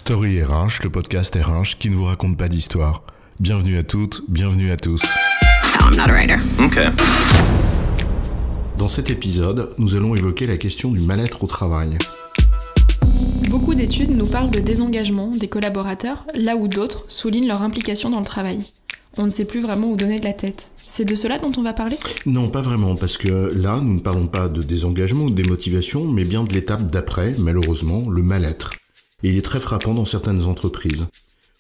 Story RH, le podcast RH qui ne vous raconte pas d'histoire. Bienvenue à toutes, bienvenue à tous. No, I'm not a writer. Okay. Dans cet épisode, nous allons évoquer la question du mal-être au travail. Beaucoup d'études nous parlent de désengagement des collaborateurs, là où d'autres soulignent leur implication dans le travail. On ne sait plus vraiment où donner de la tête. C'est de cela dont on va parler ? Non, pas vraiment, parce que là, nous ne parlons pas de désengagement ou de démotivation, mais bien de l'étape d'après, malheureusement, le mal-être. Et il est très frappant dans certaines entreprises.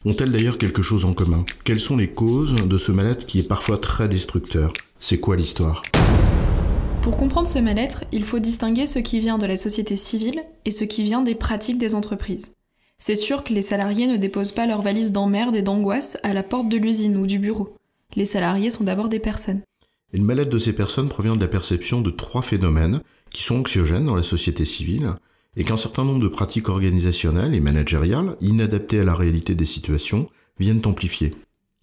Ont-elles d'ailleurs quelque chose en commun ? Quelles sont les causes de ce mal-être qui est parfois très destructeur ? C'est quoi l'histoire ? Pour comprendre ce mal-être, il faut distinguer ce qui vient de la société civile et ce qui vient des pratiques des entreprises. C'est sûr que les salariés ne déposent pas leurs valises d'emmerde et d'angoisse à la porte de l'usine ou du bureau. Les salariés sont d'abord des personnes. Et le mal-être de ces personnes provient de la perception de trois phénomènes qui sont anxiogènes dans la société civile et qu'un certain nombre de pratiques organisationnelles et managériales, inadaptées à la réalité des situations, viennent amplifier.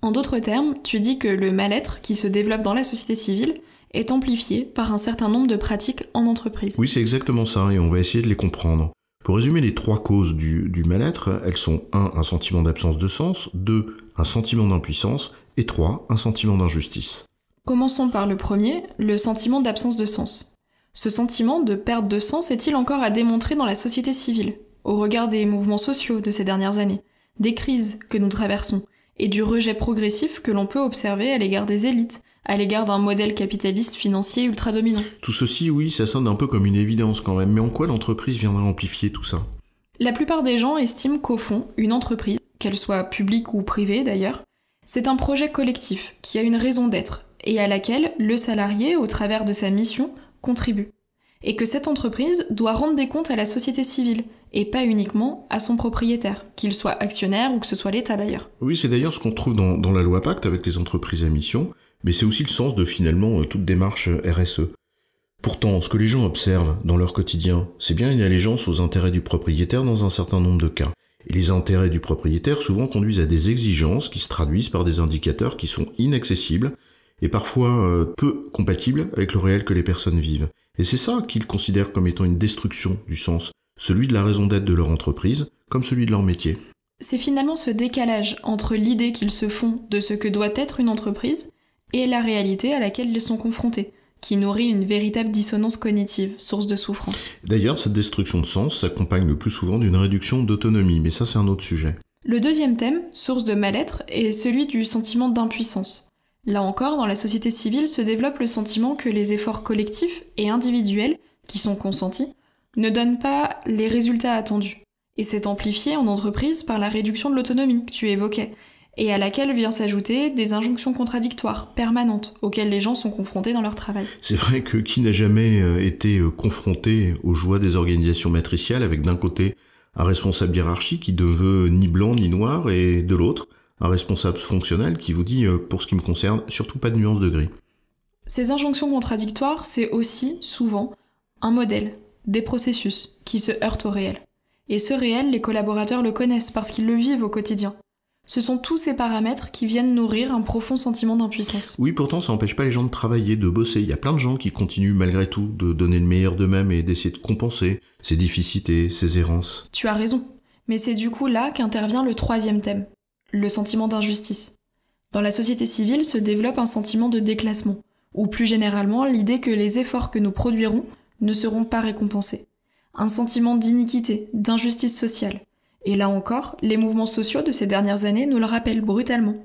En d'autres termes, tu dis que le mal-être qui se développe dans la société civile est amplifié par un certain nombre de pratiques en entreprise. Oui, c'est exactement ça, et on va essayer de les comprendre. Pour résumer les trois causes du mal-être, elles sont 1. Un sentiment d'absence de sens, 2. Un sentiment d'impuissance, et 3. Un sentiment d'injustice. Commençons par le premier, le sentiment d'absence de sens. Ce sentiment de perte de sens est-il encore à démontrer dans la société civile, au regard des mouvements sociaux de ces dernières années, des crises que nous traversons, et du rejet progressif que l'on peut observer à l'égard des élites, à l'égard d'un modèle capitaliste financier ultra-dominant. Tout ceci, oui, ça sonne un peu comme une évidence quand même, mais en quoi l'entreprise viendrait amplifier tout ça ? La plupart des gens estiment qu'au fond, une entreprise, qu'elle soit publique ou privée d'ailleurs, c'est un projet collectif qui a une raison d'être, et à laquelle le salarié, au travers de sa mission, contribue. Et que cette entreprise doit rendre des comptes à la société civile, et pas uniquement à son propriétaire, qu'il soit actionnaire ou que ce soit l'État d'ailleurs. Oui, c'est d'ailleurs ce qu'on trouve dans la loi Pacte avec les entreprises à mission, mais c'est aussi le sens de finalement toute démarche RSE. Pourtant, ce que les gens observent dans leur quotidien, c'est bien une allégeance aux intérêts du propriétaire dans un certain nombre de cas. Et les intérêts du propriétaire souvent conduisent à des exigences qui se traduisent par des indicateurs qui sont inaccessibles et parfois peu compatibles avec le réel que les personnes vivent. Et c'est ça qu'ils considèrent comme étant une destruction du sens, celui de la raison d'être de leur entreprise, comme celui de leur métier. C'est finalement ce décalage entre l'idée qu'ils se font de ce que doit être une entreprise et la réalité à laquelle ils sont confrontés, qui nourrit une véritable dissonance cognitive, source de souffrance. D'ailleurs, cette destruction de sens s'accompagne le plus souvent d'une réduction d'autonomie, mais ça c'est un autre sujet. Le deuxième thème, source de mal-être, est celui du sentiment d'impuissance. Là encore, dans la société civile se développe le sentiment que les efforts collectifs et individuels, qui sont consentis, ne donnent pas les résultats attendus. Et c'est amplifié en entreprise par la réduction de l'autonomie que tu évoquais, et à laquelle vient s'ajouter des injonctions contradictoires, permanentes, auxquelles les gens sont confrontés dans leur travail. C'est vrai que qui n'a jamais été confronté aux joies des organisations matriciales avec d'un côté un responsable hiérarchique qui ne veut ni blanc ni noir, et de l'autre, un responsable fonctionnel qui vous dit, pour ce qui me concerne, surtout pas de nuance de gris. Ces injonctions contradictoires, c'est aussi, souvent, un modèle, des processus, qui se heurtent au réel. Et ce réel, les collaborateurs le connaissent parce qu'ils le vivent au quotidien. Ce sont tous ces paramètres qui viennent nourrir un profond sentiment d'impuissance. Oui, pourtant, ça n'empêche pas les gens de travailler, de bosser. Il y a plein de gens qui continuent malgré tout de donner le meilleur d'eux-mêmes et d'essayer de compenser ces difficiles, ces errances. Tu as raison, mais c'est du coup là qu'intervient le troisième thème, le sentiment d'injustice. Dans la société civile se développe un sentiment de déclassement, ou plus généralement l'idée que les efforts que nous produirons ne seront pas récompensés. Un sentiment d'iniquité, d'injustice sociale. Et là encore, les mouvements sociaux de ces dernières années nous le rappellent brutalement,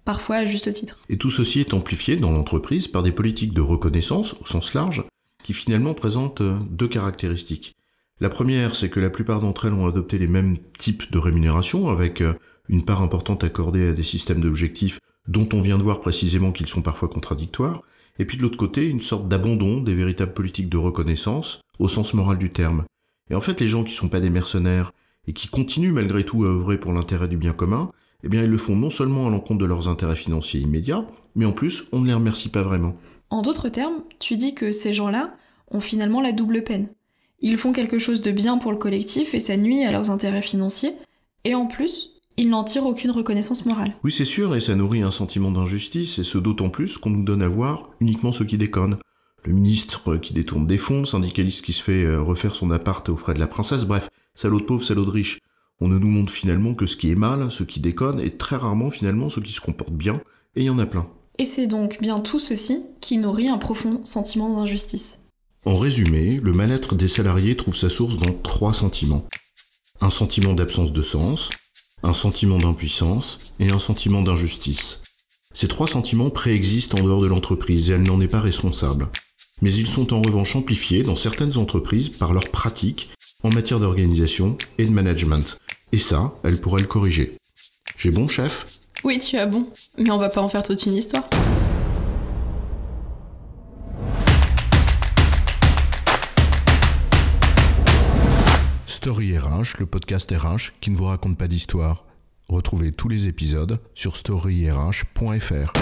parfois à juste titre. Et tout ceci est amplifié dans l'entreprise par des politiques de reconnaissance, au sens large, qui finalement présentent deux caractéristiques. La première, c'est que la plupart d'entre elles ont adopté les mêmes types de rémunération, avec une part importante accordée à des systèmes d'objectifs dont on vient de voir précisément qu'ils sont parfois contradictoires, et puis de l'autre côté, une sorte d'abandon des véritables politiques de reconnaissance, au sens moral du terme. Et en fait, les gens qui sont pas des mercenaires, et qui continuent malgré tout à œuvrer pour l'intérêt du bien commun, eh bien ils le font non seulement à l'encontre de leurs intérêts financiers immédiats, mais en plus, on ne les remercie pas vraiment. En d'autres termes, tu dis que ces gens-là ont finalement la double peine. Ils font quelque chose de bien pour le collectif et ça nuit à leurs intérêts financiers, et en plus, ils n'en tirent aucune reconnaissance morale. Oui, c'est sûr, et ça nourrit un sentiment d'injustice, et ce d'autant plus qu'on nous donne à voir uniquement ceux qui déconnent. Le ministre qui détourne des fonds, le syndicaliste qui se fait refaire son appart aux frais de la princesse, bref, salaud de pauvre, salaud de riche. On ne nous montre finalement que ce qui est mal, ce qui déconne, et très rarement finalement ce qui se comporte bien, et il y en a plein. Et c'est donc bien tout ceci qui nourrit un profond sentiment d'injustice. En résumé, le mal-être des salariés trouve sa source dans 3 sentiments. Un sentiment d'absence de sens, un sentiment d'impuissance et un sentiment d'injustice. Ces 3 sentiments préexistent en dehors de l'entreprise et elle n'en est pas responsable. Mais ils sont en revanche amplifiés dans certaines entreprises par leurs pratiques en matière d'organisation et de management. Et ça, elle pourrait le corriger. J'ai bon, chef ? Oui, tu as bon, mais on va pas en faire toute une histoire. Story RH, le podcast RH qui ne vous raconte pas d'histoire. Retrouvez tous les épisodes sur storyrh.fr.